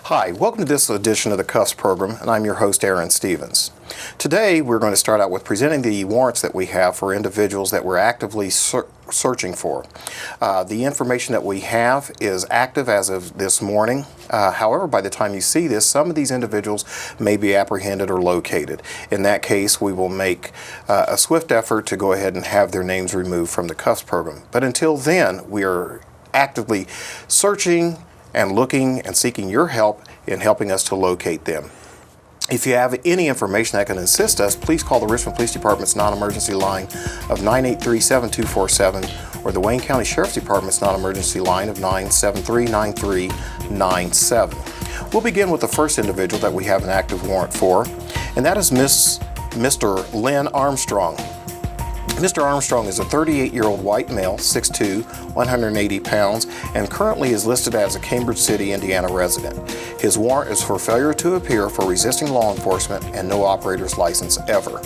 Hi, welcome to this edition of the CUFFS program, and I'm your host, Aaron Stevens. Today, we're going to start out with presenting the warrants that we have for individuals that we're actively searching for. The information that we have is active as of this morning. However, by the time you see this, some of these individuals may be apprehended or located. In that case, we will make a swift effort to go ahead and have their names removed from the CUFFS program. But until then, we are actively searching and looking and seeking your help in helping us to locate them. If you have any information that can assist us, please call the Richmond Police Department's non-emergency line of 983-7247 or the Wayne County Sheriff's Department's non-emergency line of 973-9397. We'll begin with the first individual that we have an active warrant for, and that is Mr. Lynn Armstrong. Mr. Armstrong is a 38-year-old white male, 6'2", 180 pounds, and currently is listed as a Cambridge City, Indiana resident. His warrant is for failure to appear for resisting law enforcement and no operator's license ever.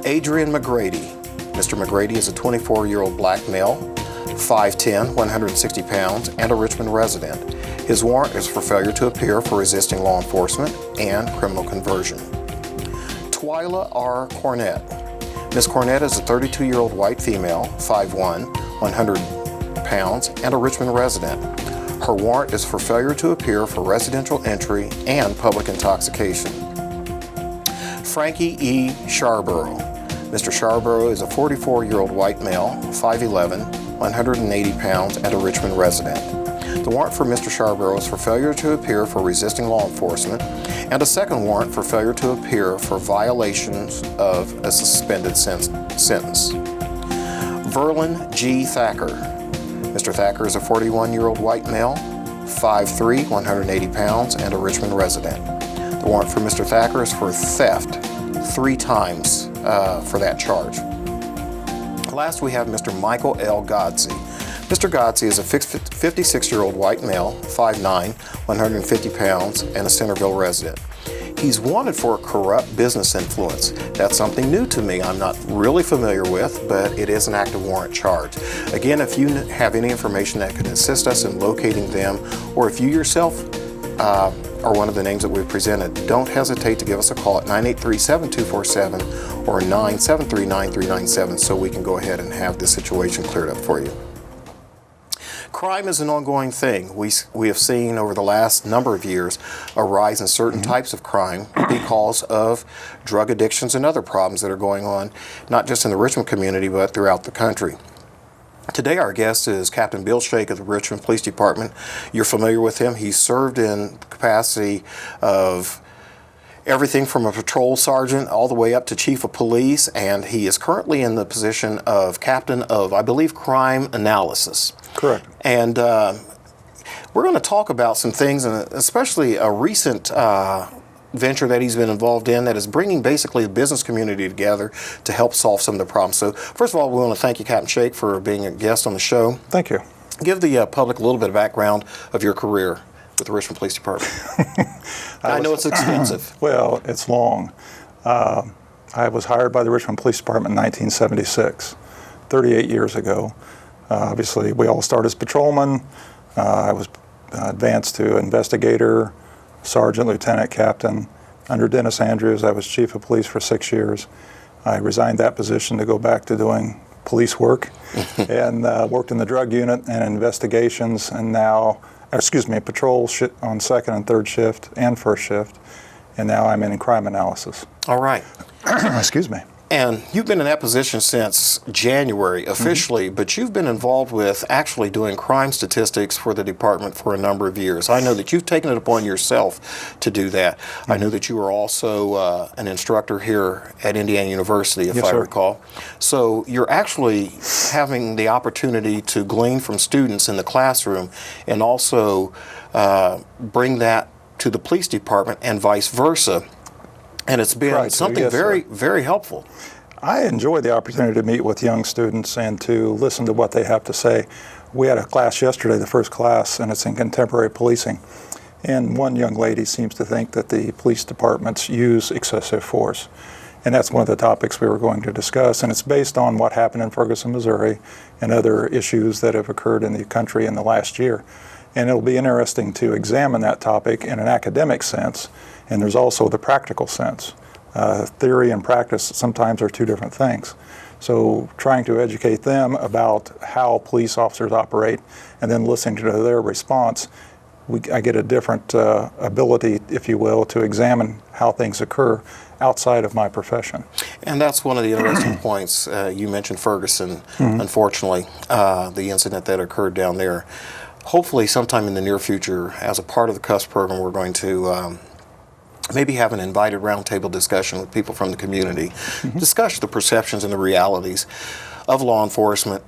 Adrian McGrady. Mr. McGrady is a 24-year-old black male, 5'10", 160 pounds, and a Richmond resident. His warrant is for failure to appear for resisting law enforcement and criminal conversion. Twyla R. Cornett. Ms. Cornett is a 32-year-old white female, 5'1", 100 pounds, and a Richmond resident. Her warrant is for failure to appear for residential entry and public intoxication. Frankie E. Sharborough. Mr. Sharborough is a 44-year-old white male, 5'11", 180 pounds, and a Richmond resident. The warrant for Mr. Sharborough is for failure to appear for resisting law enforcement, and a second warrant for failure to appear for violations of a suspended sentence. Verlin G. Thacker. Mr. Thacker is a 41-year-old white male, 5'3", 180 pounds, and a Richmond resident. The warrant for Mr. Thacker is for theft 3 times for that charge. Last, we have Mr. Michael L. Godsey. Mr. Godsey is a 56-year-old white male, 5'9", 150 pounds, and a Centerville resident. He's wanted for corrupt business influence. That's something new to me I'm not really familiar with, but it is an active warrant charge. Again, if you have any information that could assist us in locating them, or if you yourself are one of the names that we've presented, don't hesitate to give us a call at 983-7247 or 973-9397 so we can go ahead and have this situation cleared up for you. Crime is an ongoing thing. We have seen over the last number of years a rise in certain types of crime because of drug addictions and other problems that are going on, not just in the Richmond community, but throughout the country. Today our guest is Captain Bill Shake of the Richmond Police Department. You're familiar with him. He's served in the capacity of everything from a patrol sergeant all the way up to chief of police, and he is currently in the position of captain of, I believe, crime analysis. Correct. And we're going to talk about some things, and especially a recent venture that he's been involved in that is bringing basically the business community together to help solve some of the problems. So first of all, we want to thank you, Captain Shake, for being a guest on the show. Thank you. Give the public a little bit of background of your career with the Richmond Police Department. I know it's extensive. Well, it's long. I was hired by the Richmond Police Department in 1976, 38 years ago. Obviously, we all start as patrolmen. I was advanced to investigator, sergeant, lieutenant, captain. Under Dennis Andrews, I was chief of police for 6 years. I resigned that position to go back to doing police work and worked in the drug unit and investigations, and now, patrol on second and third shift and first shift, and now I'm in crime analysis. All right. Excuse me. And you've been in that position since January officially, but you've been involved with actually doing crime statistics for the department for a number of years. I know that you've taken it upon yourself to do that. I know that you are also an instructor here at Indiana University, if I recall. So you're actually having the opportunity to glean from students in the classroom and also bring that to the police department and vice versa. And it's been something very, very helpful. I enjoy the opportunity to meet with young students and to listen to what they have to say. We had a class yesterday, the first class, and it's in contemporary policing. And one young lady seems to think that the police departments use excessive force. And that's one of the topics we were going to discuss. And it's based on what happened in Ferguson, Missouri, and other issues that have occurred in the country in the last year. And it'll be interesting to examine that topic in an academic sense. And there's also the practical sense. Theory and practice sometimes are two different things. So trying to educate them about how police officers operate and then listening to their response, I get a different ability, if you will, to examine how things occur outside of my profession. And that's one of the interesting points. You mentioned Ferguson, unfortunately, the incident that occurred down there. Hopefully sometime in the near future, as a part of the CUFFS program, we're going to maybe have an invited roundtable discussion with people from the community, discuss the perceptions and the realities of law enforcement,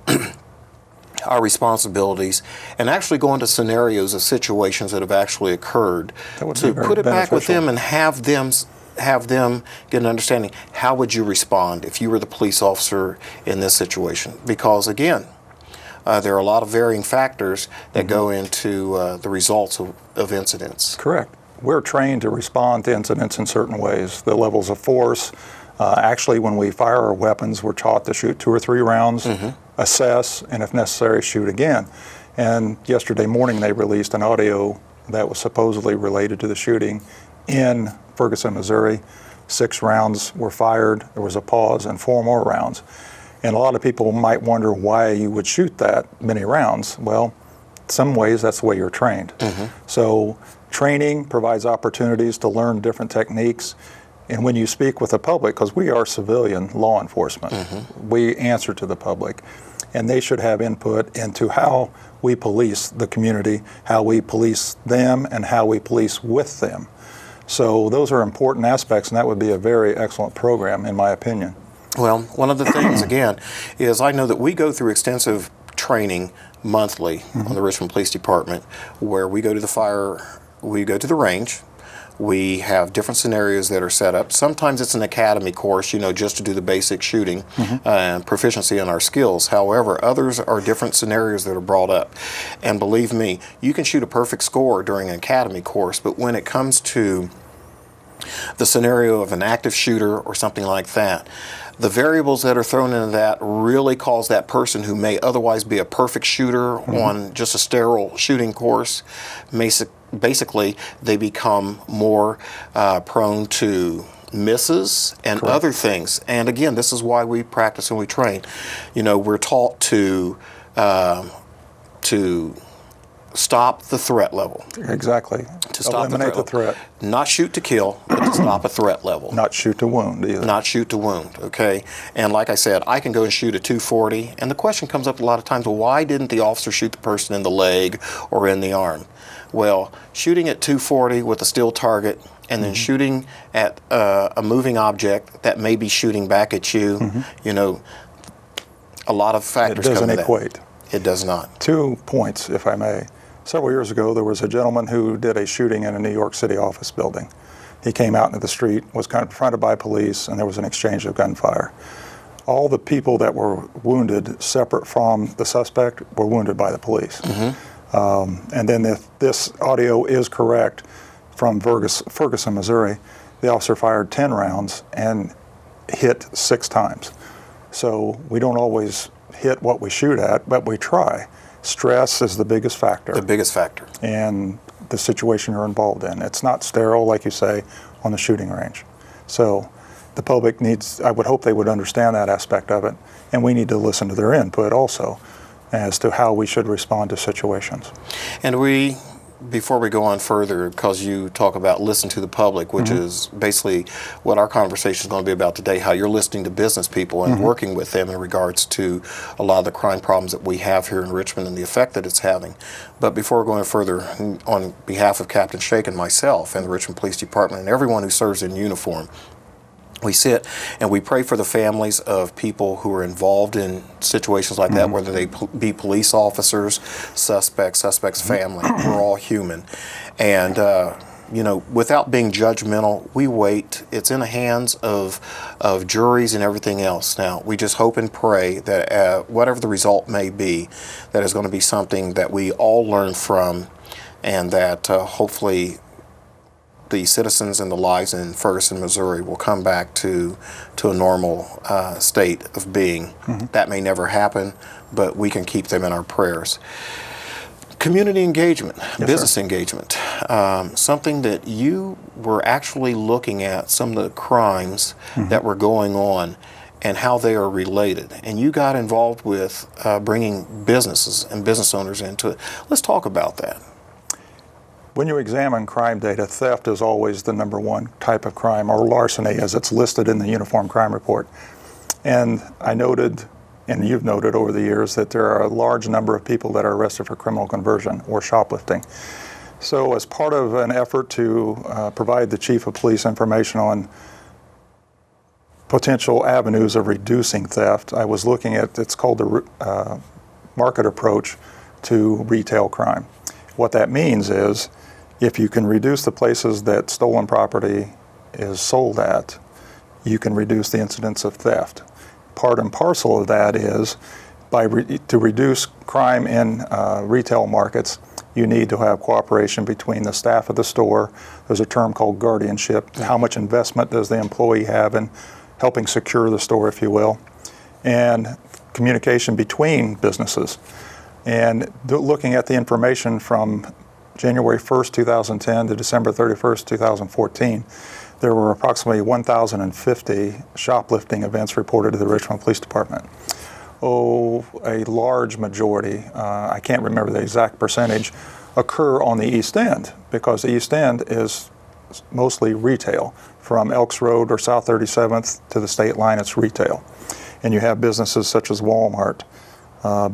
our responsibilities, and actually go into scenarios of situations that have actually occurred to put it back with them and have them get an understanding. How would you respond if you were the police officer in this situation? Because again, there are a lot of varying factors that go into the results of incidents. Correct. We're trained to respond to incidents in certain ways. The levels of force. Actually, when we fire our weapons, we're taught to shoot 2 or 3 rounds, assess, and if necessary, shoot again. And yesterday morning, they released an audio that was supposedly related to the shooting in Ferguson, Missouri. 6 rounds were fired. There was a pause and 4 more rounds. And a lot of people might wonder why you would shoot that many rounds. Well, in some ways, that's the way you're trained. So training provides opportunities to learn different techniques. And when you speak with the public, because we are civilian law enforcement, we answer to the public, and they should have input into how we police the community, how we police them, and how we police with them. So those are important aspects, and that would be a very excellent program, in my opinion. Well, one of the things, again, is I know that we go through extensive training monthly on the Richmond Police Department, where we go to the range. We have different scenarios that are set up. Sometimes it's an academy course, just to do the basic shooting and proficiency in our skills. However, others are different scenarios that are brought up. And believe me, you can shoot a perfect score during an academy course, but when it comes to the scenario of an active shooter or something like that, the variables that are thrown into that really cause that person who may otherwise be a perfect shooter on just a sterile shooting course, basically they become more prone to misses and other things. And again, this is why we practice and we train. We're taught to stop the threat level. Exactly. To stop eliminate the threat. Not shoot to kill, but to stop a threat level. Not shoot to wound either. Not shoot to wound, okay? And like I said, I can go and shoot a 240, and the question comes up a lot of times, well, why didn't the officer shoot the person in the leg or in the arm? Well, shooting at 240 with a still target and then shooting at a moving object that may be shooting back at you, a lot of factors come into that. It doesn't equate. It does not. 2 points, if I may. Several years ago, there was a gentleman who did a shooting in a New York City office building. He came out into the street, was confronted by police, and there was an exchange of gunfire. All the people that were wounded, separate from the suspect, were wounded by the police. And then if this audio is correct, from Ferguson, Missouri, the officer fired 10 rounds and hit 6 times. So we don't always hit what we shoot at, but we try. Stress is the biggest factor. The biggest factor. And the situation you're involved in. It's not sterile, like you say, on the shooting range. So the public needs, I would hope they would understand that aspect of it, and we need to listen to their input also as to how we should respond to situations. And before we go on further, because you talk about listen to the public, which is basically what our conversation is going to be about today, how you're listening to business people and working with them in regards to a lot of the crime problems that we have here in Richmond and the effect that it's having. But before going further, on behalf of Captain Shake and myself and the Richmond Police Department and everyone who serves in uniform, we sit and we pray for the families of people who are involved in situations like that, whether they be police officers, suspects' family. We're all human. And without being judgmental, we wait. It's in the hands of juries and everything else. Now, we just hope and pray that whatever the result may be, that is going to be something that we all learn from, and that hopefully the citizens and the lives in Ferguson, Missouri will come back to a normal state of being. Mm-hmm. That may never happen, but we can keep them in our prayers. Community engagement, yes, business engagement, something that you were actually looking at, some of the crimes mm-hmm. that were going on and how they are related. And you got involved with bringing businesses and business owners into it. Let's talk about that. When you examine crime data, theft is always the number one type of crime, or larceny as it's listed in the Uniform Crime Report. And I noted, and you've noted over the years, that there are a large number of people that are arrested for criminal conversion or shoplifting. So as part of an effort to provide the Chief of Police information on potential avenues of reducing theft, I was looking at, it's called the market approach to retail crime. What that means is, if you can reduce the places that stolen property is sold at, you can reduce the incidence of theft. Part and parcel of that is, to reduce crime in retail markets, you need to have cooperation between the staff of the store. There's a term called guardianship. How much investment does the employee have in helping secure the store, if you will, and communication between businesses. And looking at the information from January 1st, 2010 to December 31st, 2014, there were approximately 1,050 shoplifting events reported to the Richmond Police Department. A large majority, I can't remember the exact percentage, occur on the East End, because the East End is mostly retail. From Elks Road or South 37th to the state line, it's retail. And you have businesses such as Walmart,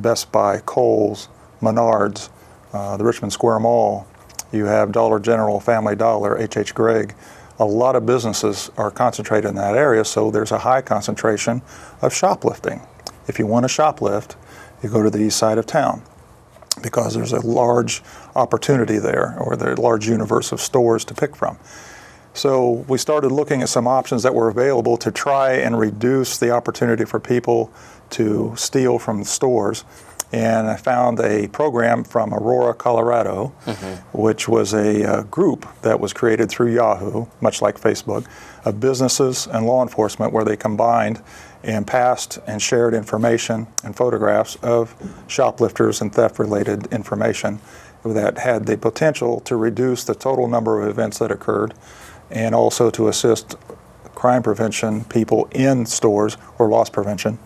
Best Buy, Kohl's, Menards, the Richmond Square Mall. You have Dollar General, Family Dollar, H.H. Gregg. A lot of businesses are concentrated in that area, so there's a high concentration of shoplifting. If you want to shoplift, you go to the east side of town, because there's a large opportunity there, or the large universe of stores to pick from. So we started looking at some options that were available to try and reduce the opportunity for people to steal from stores. And I found a program from Aurora, Colorado, mm-hmm. which was a group that was created through Yahoo, much like Facebook, of businesses and law enforcement, where they combined and passed and shared information and photographs of shoplifters and theft-related information that had the potential to reduce the total number of events that occurred, and also to assist crime prevention people in stores, or loss prevention,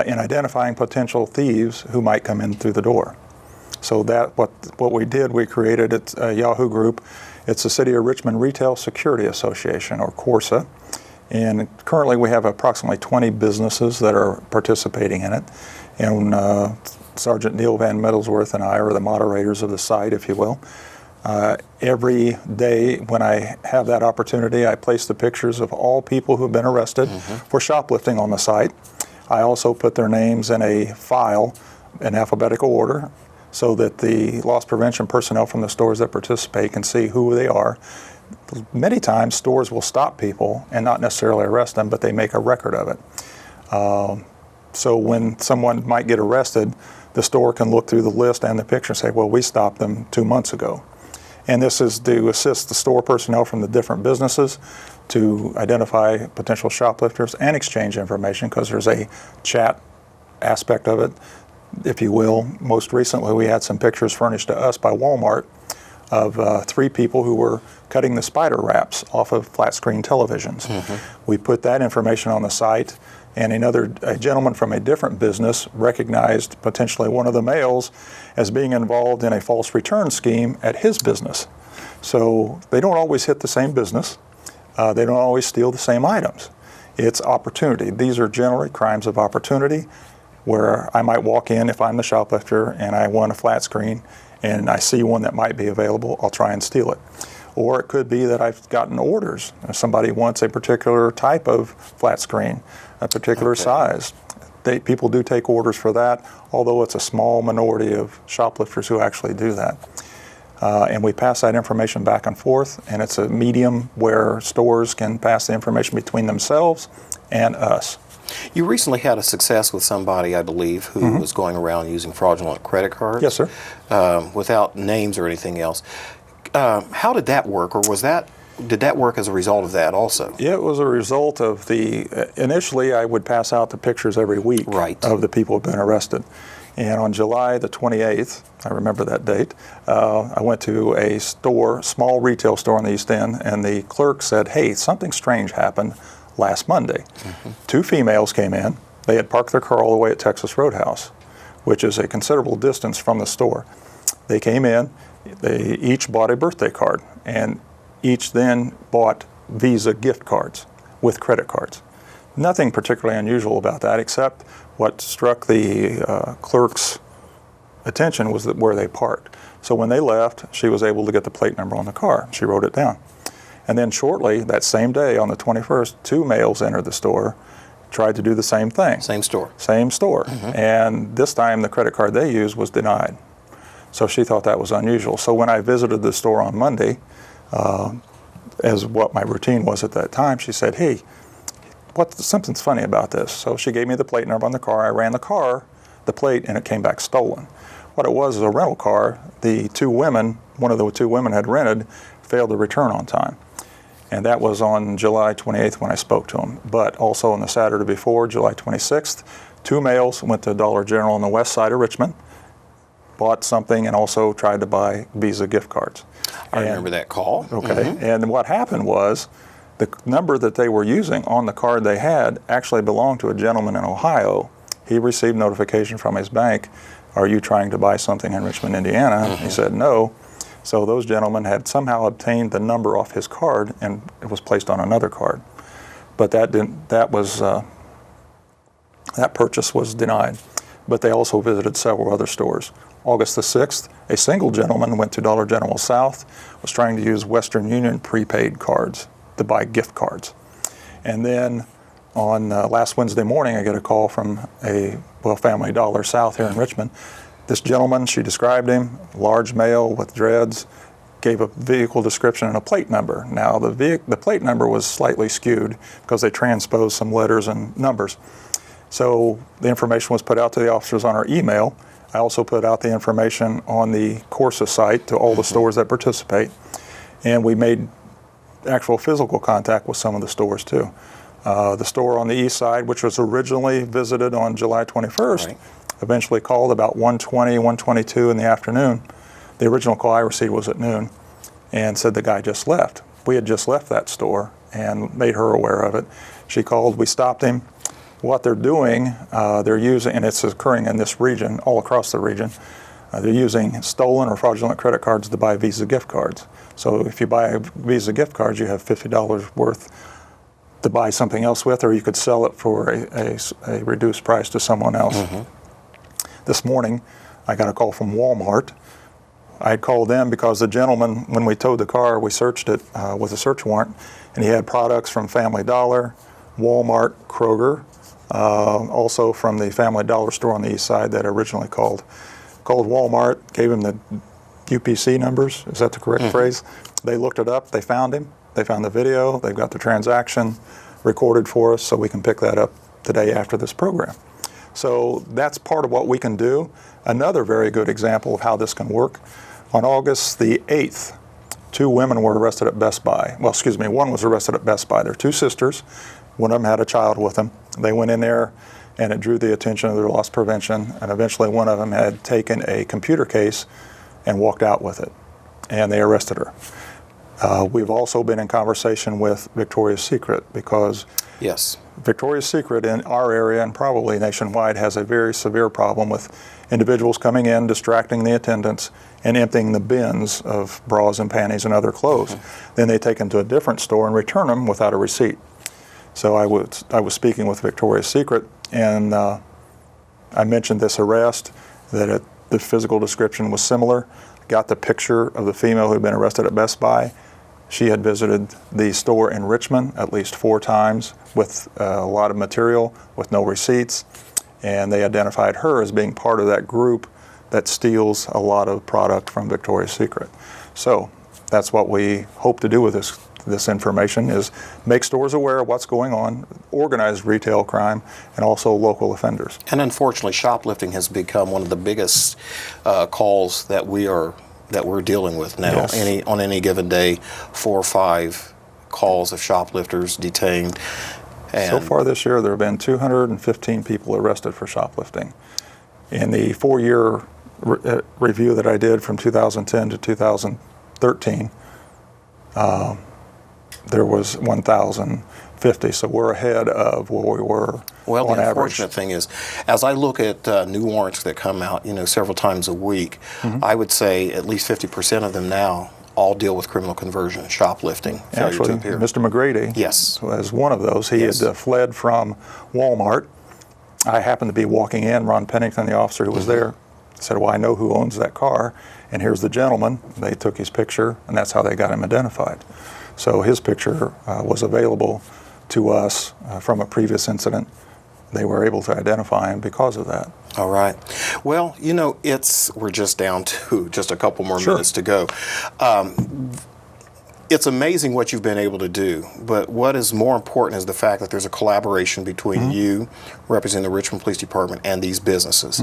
in identifying potential thieves who might come in through the door. So that what we did, we created a Yahoo group. It's the City of Richmond Retail Security Association, or CORSA, and currently we have approximately 20 businesses that are participating in it. And Sergeant Neil Van Middlesworth and I are the moderators of the site, if you will. Every day when I have that opportunity, I place the pictures of all people who have been arrested mm-hmm. for shoplifting on the site. I also put their names in a file in alphabetical order, so that the loss prevention personnel from the stores that participate can see who they are. Many times stores will stop people and not necessarily arrest them, but they make a record of it. So when someone might get arrested, the store can look through the list and the picture and say, well, we stopped them 2 months ago. And this is to assist the store personnel from the different businesses to identify potential shoplifters and exchange information, because there's a chat aspect of it, if you will. Most recently, we had some pictures furnished to us by Walmart of 3 people who were cutting the spider wraps off of flat screen televisions. Mm-hmm. We put that information on the site, and a gentleman from a different business recognized potentially one of the males as being involved in a false return scheme at his business. So they don't always hit the same business. They don't always steal the same items. It's opportunity. These are generally crimes of opportunity, where I might walk in, if I'm the shoplifter and I want a flat screen and I see one that might be available, I'll try and steal it. Or it could be that I've gotten orders. If somebody wants a particular type of flat screen, a particular size. People do take orders for that, although it's a small minority of shoplifters who actually do that. And we pass that information back and forth, and it's a medium where stores can pass the information between themselves and us. You recently had a success with somebody, I believe, who was going around using fraudulent credit cards. Yes, sir. Without names or anything else. How did that work, or did that work as a result of that also? It was a result of initially I would pass out the pictures every week of the people who have been arrested. And on July the 28th, I remember that date, I went to a store, small retail store on the East End, and the clerk said, hey, something strange happened last Monday. 2 females came in. They had parked their car all the way at Texas Roadhouse, which is a considerable distance from the store. They came in, they each bought a birthday card, and each then bought Visa gift cards with credit cards. Nothing particularly unusual about that, except what struck the clerk's attention was that where they parked. So when they left, she was able to get the plate number on the car. She wrote it down. And then shortly, that same day, on the 21st, 2 males entered the store, tried to do the same thing. Same store. Same store. And this time, the credit card they used was denied. So she thought that was unusual. So when I visited the store on Monday, as what my routine was at that time, she said, hey, something's funny about this. So she gave me the plate number on the car. I ran the plate, and it came back stolen. What it was a rental car. One of the 2 women had rented, failed to return on time. And that was on July 28th when I spoke to them. But also on the Saturday before, July 26th, 2 males went to Dollar General on the west side of Richmond, bought something, and also tried to buy Visa gift cards. I remember that call. Okay. And what happened was the number that they were using on the card they had actually belonged to a gentleman in Ohio. He received notification from his bank, are you trying to buy something in Richmond, Indiana? He said no. So those gentlemen had somehow obtained the number off his card, and it was placed on another card. But that purchase was denied. But they also visited several other stores. August the 6th, a single gentleman went to Dollar General South, was trying to use Western Union prepaid cards to buy gift cards. And then on last Wednesday morning, I get a call from Family Dollar South here in Richmond. This gentleman, she described him, large male with dreads, gave a vehicle description and a plate number. Now, the plate number was slightly skewed because they transposed some letters and numbers. So the information was put out to the officers on our email. I also put out the information on the Corsa site to all the stores that participate. And we made actual physical contact with some of the stores too. The store on the east side, which was originally visited on July 21st, eventually called about 1:20, 1:22 in the afternoon. The original call I received was at noon, and said the guy just left. We had just left that store and made her aware of it. She called, we stopped him. What they're doing, they're using, and it's occurring in this region, all across the region, they're using stolen or fraudulent credit cards to buy Visa gift cards. So if you buy a Visa gift card, you have $50 worth to buy something else with, or you could sell it for a reduced price to someone else. This morning, I got a call from Walmart. I had called them because the gentleman, when we towed the car, we searched it with a search warrant, and he had products from Family Dollar, Walmart, Kroger, also from the Family Dollar store on the east side that originally called Walmart, gave him the UPC numbers, is that the correct phrase? They looked it up, they found him, they found the video, they've got the transaction recorded for us so we can pick that up today after this program. So that's part of what we can do. Another very good example of how this can work, on August the 8th, 2 women were arrested at Best Buy. Well, excuse me, one was arrested at Best Buy. They're 2 sisters. One of them had a child with them. They went in there and it drew the attention of their loss prevention, and eventually one of them had taken a computer case and walked out with it, and they arrested her. We've also been in conversation with Victoria's Secret because Victoria's Secret in our area and probably nationwide has a very severe problem with individuals coming in, distracting the attendants, and emptying the bins of bras and panties and other clothes. Then they take them to a different store and return them without a receipt. So I was speaking with Victoria's Secret, and I mentioned this arrest, that the physical description was similar. Got the picture of the female who had been arrested at Best Buy. She had visited the store in Richmond at least 4 times with a lot of material with no receipts, and they identified her as being part of that group that steals a lot of product from Victoria's Secret. So that's what we hope to do with this information, is make stores aware of what's going on, organized retail crime, and also local offenders. And unfortunately, shoplifting has become one of the biggest calls that we're dealing with now. Yes. On any given day, 4 or 5 calls of shoplifters detained. And so far this year, there have been 215 people arrested for shoplifting. In the 4-year review that I did from 2010 to 2013, there was 1,050, so we're ahead of where we were well, on the average. unfortunate thing is, as I look at new warrants that come out, several times a week, I would say at least 50% of them now all deal with criminal conversion, shoplifting, failure Actually, to appear. Mr. McGrady Yes. was one of those. He Yes. had fled from Walmart. I happened to be walking in. Ron Pennington, the officer who was there, said, well, I know who owns that car, and here's the gentleman. They took his picture, and that's how they got him identified. So his picture was available to us from a previous incident. They were able to identify him because of that. All right. Well, we're just down to just a couple more Sure. minutes to go. It's amazing what you've been able to do, but what is more important is the fact that there's a collaboration between you, representing the Richmond Police Department, and these businesses.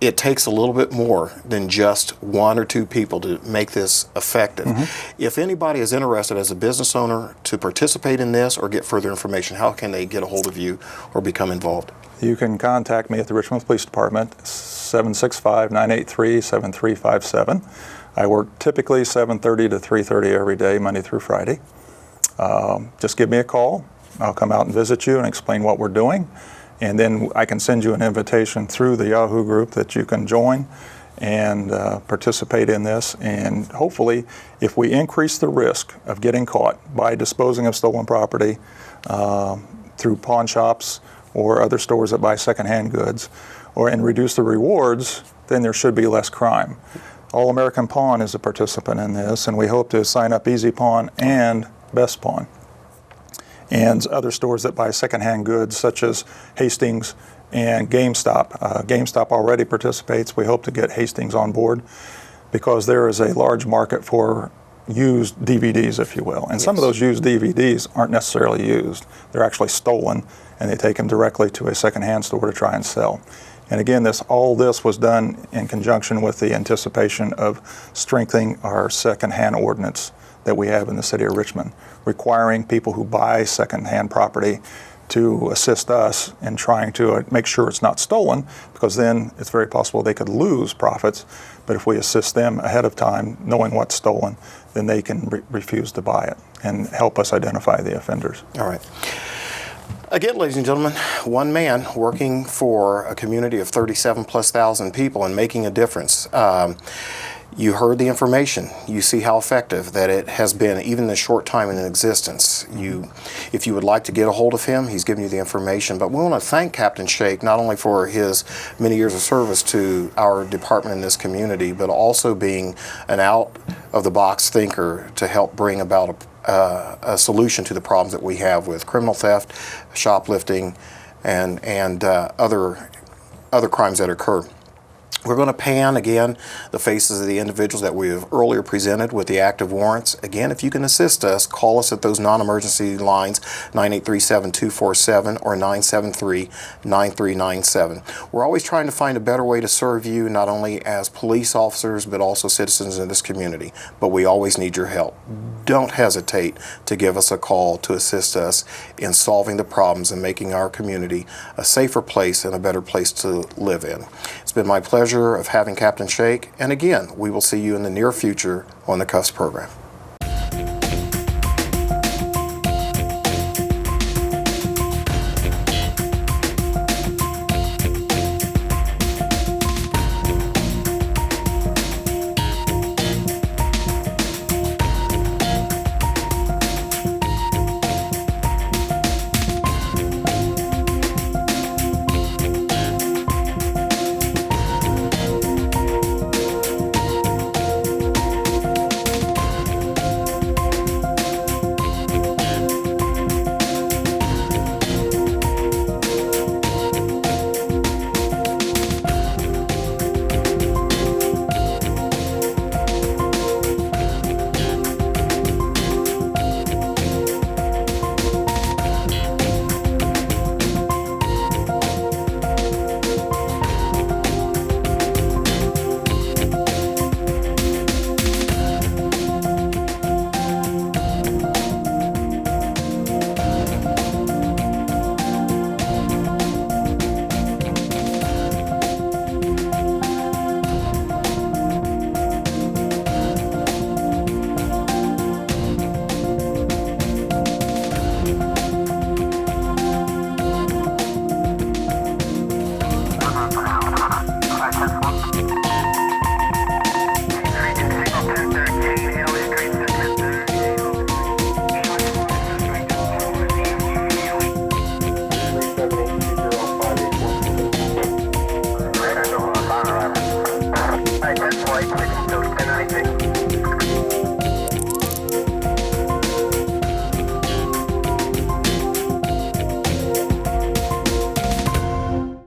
It takes a little bit more than just 1 or 2 people to make this effective. If anybody is interested as a business owner to participate in this or get further information, how can they get a hold of you or become involved? You can contact me at the Richmond Police Department, 765-983-7357. I work typically 7:30 to 3:30 every day, Monday through Friday. Just give me a call. I'll come out and visit you and explain what we're doing. And then I can send you an invitation through the Yahoo group that you can join and participate in this. And hopefully, if we increase the risk of getting caught by disposing of stolen property through pawn shops or other stores that buy secondhand goods, and reduce the rewards, then there should be less crime. All American Pawn is a participant in this, and we hope to sign up Easy Pawn and Best Pawn, and other stores that buy secondhand goods such as Hastings and GameStop. GameStop already participates. We hope to get Hastings on board because there is a large market for used DVDs, if you will. And some of those used DVDs aren't necessarily used. They're actually stolen, and they take them directly to a secondhand store to try and sell. And again, all this was done in conjunction with the anticipation of strengthening our secondhand ordinance that we have in the city of Richmond, requiring people who buy secondhand property to assist us in trying to make sure it's not stolen, because then it's very possible they could lose profits. But if we assist them ahead of time, knowing what's stolen, then they can refuse to buy it and help us identify the offenders. All right. Again, ladies and gentlemen, one man working for a community of 37,000+ people and making a difference. You heard the information. You see how effective that it has been, even in the short time in existence. If you would like to get a hold of him, he's given you the information. But we want to thank Captain Shake not only for his many years of service to our department in this community, but also being an out-of-the-box thinker to help bring about a solution to the problems that we have with criminal theft, shoplifting, and other crimes that occur. We're going to pan again the faces of the individuals that we have earlier presented with the active warrants. Again, if you can assist us, call us at those non-emergency lines, 983-7247 or 973-9397. We're always trying to find a better way to serve you, not only as police officers, but also citizens in this community. But we always need your help. Don't hesitate to give us a call to assist us in solving the problems and making our community a safer place and a better place to live in. It's been my pleasure of having Captain Shake, and again, we will see you in the near future on the CUFFS program.